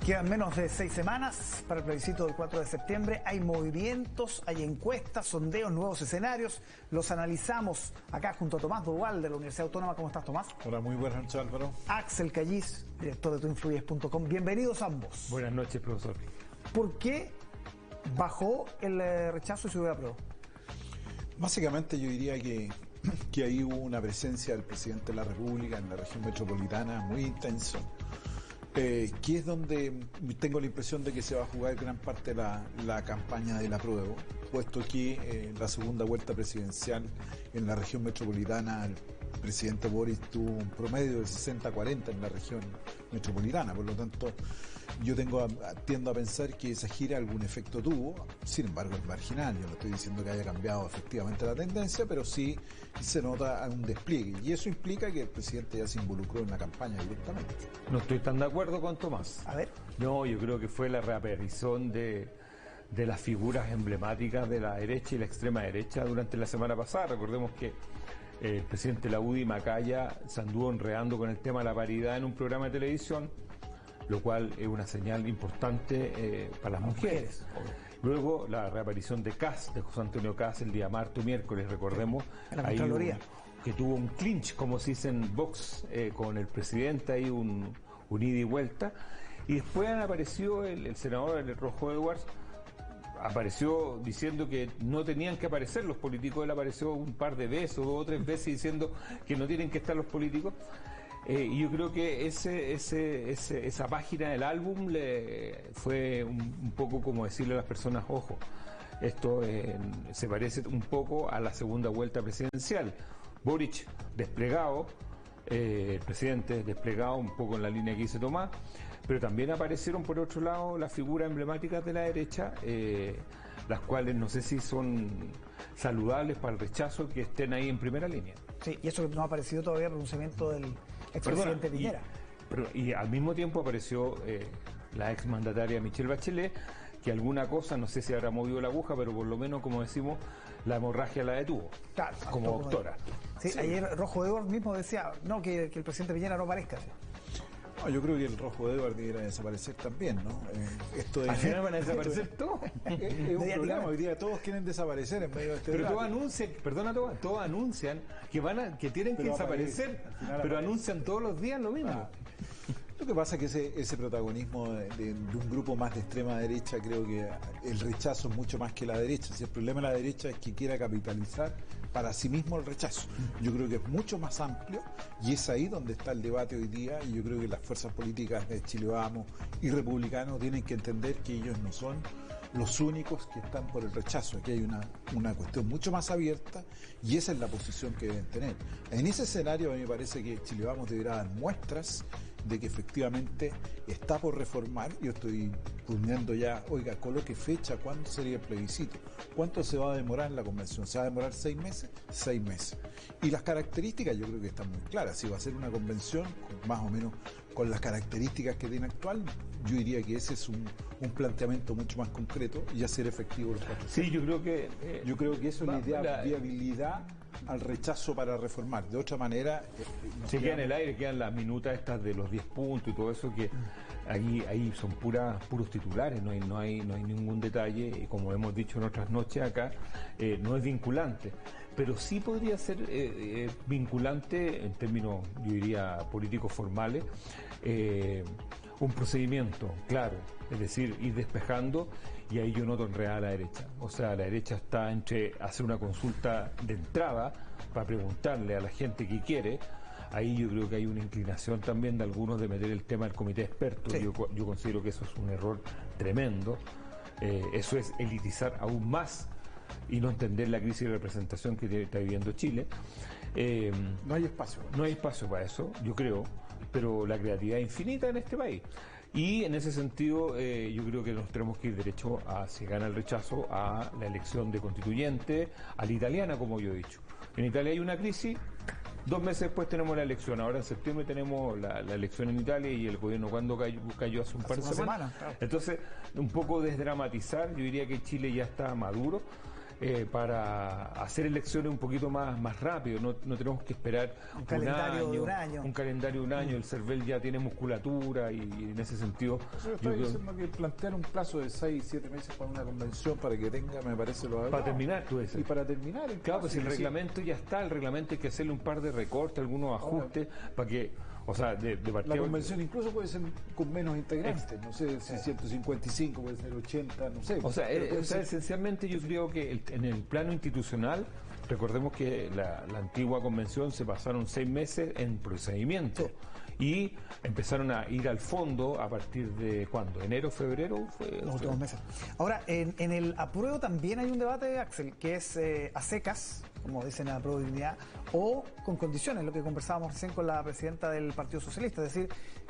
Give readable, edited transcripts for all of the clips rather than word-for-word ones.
Quedan menos de 6 semanas para el plebiscito del 4 de septiembre. Hay movimientos, hay encuestas, sondeos, nuevos escenarios. Los analizamos acá junto a Tomás Doval de la Universidad Autónoma. ¿Cómo estás, Tomás? Hola, muy buenas noches, Álvaro. Axel Callis, director de tuinfluyes.com. Bienvenidos ambos. Buenas noches, profesor. ¿Por qué bajó el rechazo y subió la prueba? Básicamente yo diría que ahí hubo una presencia del presidente de la República en la región metropolitana muy intenso. Que es donde tengo la impresión de que se va a jugar gran parte de la campaña del apruebo, puesto que la segunda vuelta presidencial en la región metropolitana, el presidente Boric tuvo un promedio de 60-40 en la región metropolitana, por lo tanto yo tiendo a pensar que esa gira algún efecto tuvo, sin embargo es marginal. Yo no estoy diciendo que haya cambiado efectivamente la tendencia, pero sí se nota un despliegue, y eso implica que el presidente ya se involucró en la campaña directamente. No estoy tan de acuerdo con Tomás. A ver. No, yo creo que fue la reaparición de las figuras emblemáticas de la derecha y la extrema derecha durante la semana pasada. Recordemos que el presidente de la UDI, Macaya, se anduvo enredando con el tema de la paridad en un programa de televisión, lo cual es una señal importante para las mujeres. Luego la reaparición de Kast, de José Antonio Kast, el día martes o miércoles, recordemos, que tuvo un clinch, como se dice en box, con el presidente, ahí un ida y vuelta. Y después apareció el senador, el Rojo Edwards, apareció diciendo que no tenían que aparecer los políticos. Él apareció un par de veces, 2 o 3 veces, diciendo que no tienen que estar los políticos. Y yo creo que esa página del álbum fue un poco como decirle a las personas, ojo, esto se parece un poco a la segunda vuelta presidencial. Boric desplegado, el presidente desplegado un poco en la línea que dice Tomás, pero también aparecieron por otro lado las figuras emblemáticas de la derecha, las cuales no sé si son saludables para el rechazo que estén ahí en primera línea. Sí, y eso que no ha aparecido todavía el pronunciamiento del expresidente Piñera. Y al mismo tiempo apareció la exmandataria Michelle Bachelet, que alguna cosa, no sé si habrá movido la aguja, pero por lo menos, como decimos, la hemorragia la detuvo, claro, como doctora. Sí, ayer Rojo Edwards mismo decía que el presidente Piñera no aparezca. ¿Sí? No, yo creo que el Rojo Edwards debiera desaparecer también, ¿no? Al final van a desaparecer todos. Es un problema, hoy día todos quieren desaparecer en medio de este debate. Pero todos anuncian que tienen que desaparecer, pero anuncian todos los días lo mismo. Ah. Lo que pasa es que ese protagonismo de un grupo más de extrema derecha, creo que el rechazo es mucho más que la derecha. Si el problema de la derecha es que quiera capitalizar para sí mismo el rechazo, yo creo que es mucho más amplio, y es ahí donde está el debate hoy día. Y yo creo que las fuerzas políticas de Chile Vamos y republicanos tienen que entender que ellos no son los únicos que están por el rechazo. Aquí hay una cuestión mucho más abierta, y esa es la posición que deben tener. En ese escenario a mí me parece que Chile Vamos deberá dar muestras de que efectivamente está por reformar. Yo estoy poniendo ya, oiga, coloque fecha, ¿cuándo sería el plebiscito? ¿Cuánto se va a demorar en la convención? ¿Se va a demorar 6 meses? 6 meses. Y las características yo creo que están muy claras. Si va a ser una convención más o menos con las características que tiene actual, yo diría que ese es un planteamiento mucho más concreto y hacer efectivo los 4. Sí, yo creo que eso le da viabilidad al rechazo para reformar. De otra manera se queda en el aire, quedan las minutas estas de los 10 puntos y todo eso, que ahí son puros titulares, no hay ningún detalle, y como hemos dicho en otras noches acá, no es vinculante, pero sí podría ser vinculante en términos, yo diría, políticos formales, un procedimiento claro, es decir, ir despejando. Y ahí yo noto en realidad a la derecha. O sea, la derecha está entre hacer una consulta de entrada para preguntarle a la gente que quiere. Ahí yo creo que hay una inclinación también de algunos de meter el tema del comité de expertos. Sí. Yo considero que eso es un error tremendo. Eso es elitizar aún más y no entender la crisis de representación que está viviendo Chile. No hay espacio. No hay espacio para eso, yo creo, pero la creatividad es infinita en este país. Y en ese sentido yo creo que nos tenemos que ir derecho a, si gana el rechazo, a la elección de constituyente, a la italiana, como yo he dicho. En Italia hay una crisis, 2 meses después tenemos la elección. Ahora en septiembre tenemos la elección en Italia, y el gobierno cuando cayó hace un par de semanas. Claro. Entonces, un poco desdramatizar, yo diría que Chile ya está maduro. para hacer elecciones un poquito más rápido. No tenemos que esperar un calendario de un año. Un calendario de un año. El CERVEL ya tiene musculatura y en ese sentido... Yo estoy diciendo que plantear un plazo de 6-7 meses para una convención para que tenga, me parece lo para terminar, tú dices. Y para terminar... Claro, pues el reglamento ya está, el reglamento hay que hacerle un par de recortes, algunos ajustes, para que... O sea, de la convención incluso puede ser con menos integrantes, no sé si 155, puede ser 80, no sé. O sea, esencialmente yo creo que en el plano institucional, recordemos que la antigua convención se pasaron 6 meses en procedimiento y empezaron a ir al fondo a partir de ¿cuándo? ¿Enero, febrero? Los últimos meses. Ahora, en el apruebo también hay un debate, Axel, que es a secas, como dicen en la Apruebo Dignidad, o con condiciones, lo que conversábamos recién con la presidenta del Partido Socialista. Es decir,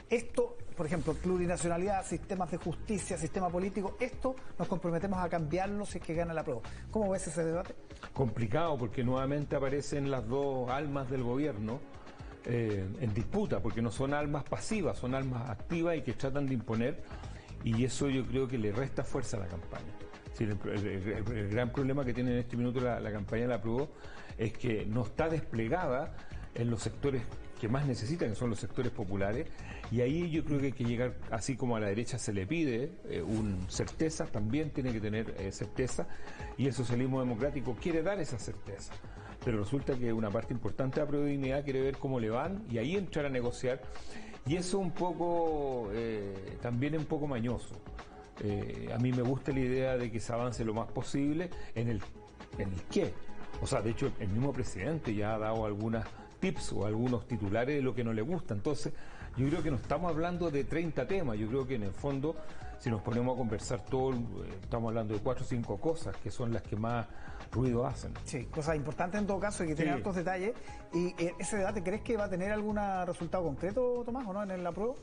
esto, por ejemplo, plurinacionalidad, sistemas de justicia, sistema político, esto nos comprometemos a cambiarlo si es que gana el apruebo. ¿Cómo ves ese debate? Complicado, porque nuevamente aparecen las dos almas del gobierno en disputa, porque no son almas pasivas, son almas activas y que tratan de imponer, y eso yo creo que le resta fuerza a la campaña. Sí, el gran problema que tiene en este minuto la campaña de la Apruebo es que no está desplegada en los sectores que más necesitan, que son los sectores populares, y ahí yo creo que hay que llegar, así como a la derecha se le pide certeza, también tiene que tener certeza, y el socialismo democrático quiere dar esa certeza. Pero resulta que una parte importante de la Apruebo Dignidad quiere ver cómo le van y ahí entrar a negociar, y eso un poco, también es un poco mañoso. A mí me gusta la idea de que se avance lo más posible en el qué. O sea, de hecho, el mismo presidente ya ha dado algunas tips o algunos titulares de lo que no le gusta. Entonces, yo creo que no estamos hablando de 30 temas. Yo creo que en el fondo, si nos ponemos a conversar todo, estamos hablando de 4 o 5 cosas que son las que más ruido hacen. Sí, cosas importantes en todo caso y que tienen hartos detalles. ¿Y ese debate crees que va a tener algún resultado concreto, Tomás, o no, en el apruebo?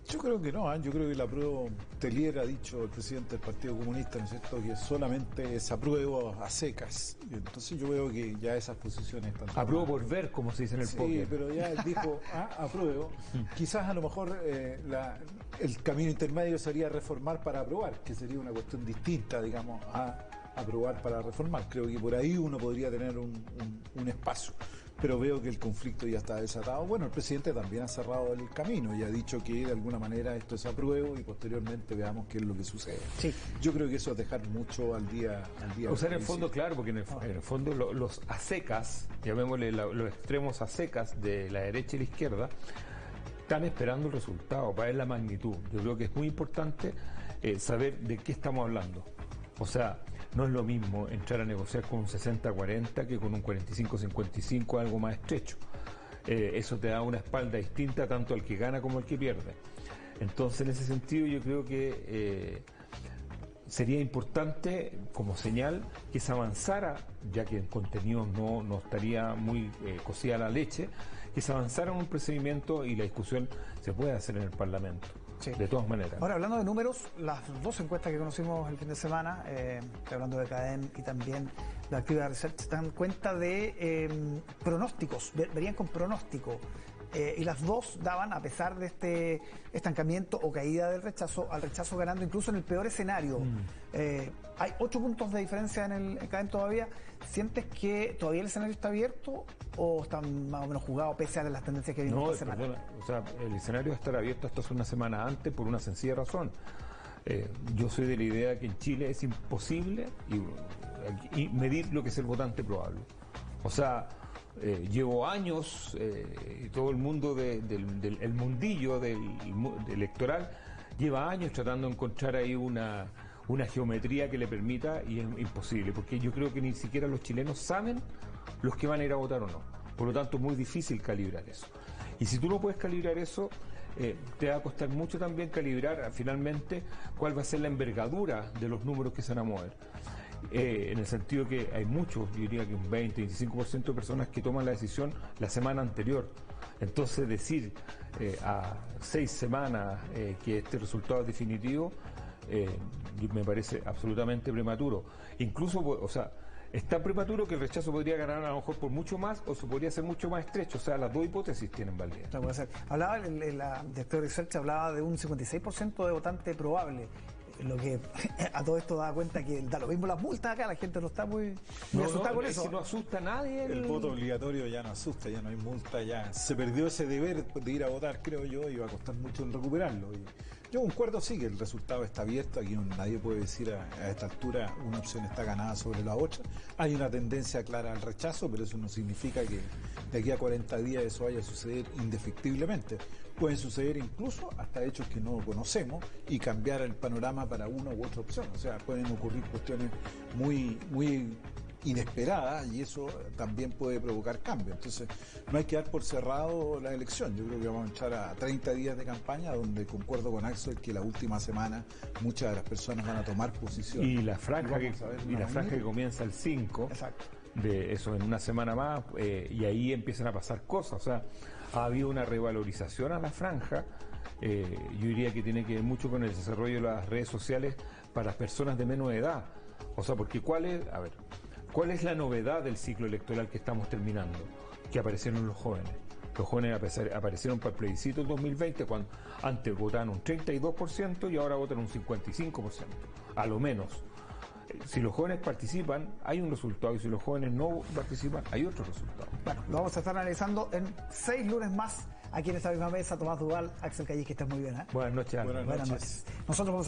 Yo creo que no, yo creo que la apruebo, Telier ha dicho, el presidente del Partido Comunista, ¿no es cierto?, que solamente es apruebo a secas. Y entonces yo veo que ya esas posiciones están... Apruebo por ver, como se dice en el póker. Sí, pero ya dijo, apruebo. Quizás a lo mejor el camino intermedio sería reformar para aprobar, que sería una cuestión distinta, digamos, a aprobar para reformar. Creo que por ahí uno podría tener un espacio. Pero veo que el conflicto ya está desatado. Bueno, el presidente también ha cerrado el camino y ha dicho que de alguna manera esto es apruebo y posteriormente veamos qué es lo que sucede. Sí. Yo creo que eso es dejar mucho al día. O sea, en el fondo, claro, porque en el fondo los a secas, llamémosle los extremos a secas de la derecha y la izquierda, están esperando el resultado para ver la magnitud. Yo creo que es muy importante saber de qué estamos hablando. O sea, no es lo mismo entrar a negociar con un 60-40 que con un 45-55, algo más estrecho. Eso te da una espalda distinta tanto al que gana como al que pierde. Entonces, en ese sentido, yo creo que sería importante, como señal, que se avanzara, ya que en contenidos no estaría muy cocida la leche, que se avanzara en un procedimiento y la discusión se puede hacer en el Parlamento. Sí. De todas maneras. Ahora, hablando de números, las dos encuestas que conocimos el fin de semana, estoy hablando de CADEM y también de Activa Research, dan cuenta de pronósticos, verían con pronóstico. Y las dos daban, a pesar de este estancamiento o caída del rechazo, al rechazo ganando incluso en el peor escenario. Hay 8 puntos de diferencia en el CADEM todavía. ¿Sientes que todavía el escenario está abierto o está más o menos jugado pese a las tendencias que vimos esta semana? Perdona, o sea, el escenario va a estar abierto hasta hace una semana antes por una sencilla razón. Yo soy de la idea que en Chile es imposible y medir lo que es el votante probable. O sea, llevo años y todo el mundo el mundillo electoral lleva años tratando de encontrar ahí una geometría que le permita, y es imposible, porque yo creo que ni siquiera los chilenos saben los que van a ir a votar o no. Por lo tanto, es muy difícil calibrar eso. Y si tú no puedes calibrar eso, te va a costar mucho también calibrar finalmente cuál va a ser la envergadura de los números que se van a mover. En el sentido que hay muchos, yo diría que un 20-25% de personas que toman la decisión la semana anterior. Entonces decir a 6 semanas que este resultado es definitivo, me parece absolutamente prematuro. Incluso, o sea, es tan prematuro que el rechazo podría ganar a lo mejor por mucho más o se podría ser mucho más estrecho. O sea, las dos hipótesis tienen validez. Hablaba, la directora de Research hablaba de un 56% de votante probable. lo que a todo esto da cuenta que da lo mismo las multas acá, la gente no está muy asustada con eso. No asusta a nadie. El voto obligatorio ya no asusta, ya no hay multa, ya se perdió ese deber de ir a votar, creo yo, y va a costar mucho en recuperarlo. Y yo concuerdo, sí, que el resultado está abierto, aquí nadie puede decir a esta altura una opción está ganada sobre la otra. Hay una tendencia clara al rechazo, pero eso no significa que de aquí a 40 días eso vaya a suceder indefectiblemente. Pueden suceder incluso hasta hechos que no conocemos y cambiar el panorama para una u otra opción. O sea, pueden ocurrir cuestiones muy inesperadas y eso también puede provocar cambio. Entonces, no hay que dar por cerrado la elección. Yo creo que vamos a echar a 30 días de campaña, donde concuerdo con Axel que la última semana muchas de las personas van a tomar posición. Y la franja que comienza el 5, Exacto. de eso en una semana más, y ahí empiezan a pasar cosas. O sea, ha habido una revalorización a la franja. Yo diría que tiene que ver mucho con el desarrollo de las redes sociales para las personas de menos edad. O sea, porque ¿cuál es la novedad del ciclo electoral que estamos terminando? Que aparecieron los jóvenes. Los jóvenes aparecieron para el plebiscito en 2020, cuando antes votaban un 32% y ahora votan un 55%, a lo menos. Si los jóvenes participan, hay un resultado, y si los jóvenes no participan, hay otro resultado. Bueno, lo vamos a estar analizando en 6 lunes más aquí en esta misma mesa. Tomás Duval, Axel Callis, que estés muy bien. Buenas noches, Ángel. Buenas noches. Nosotros vamos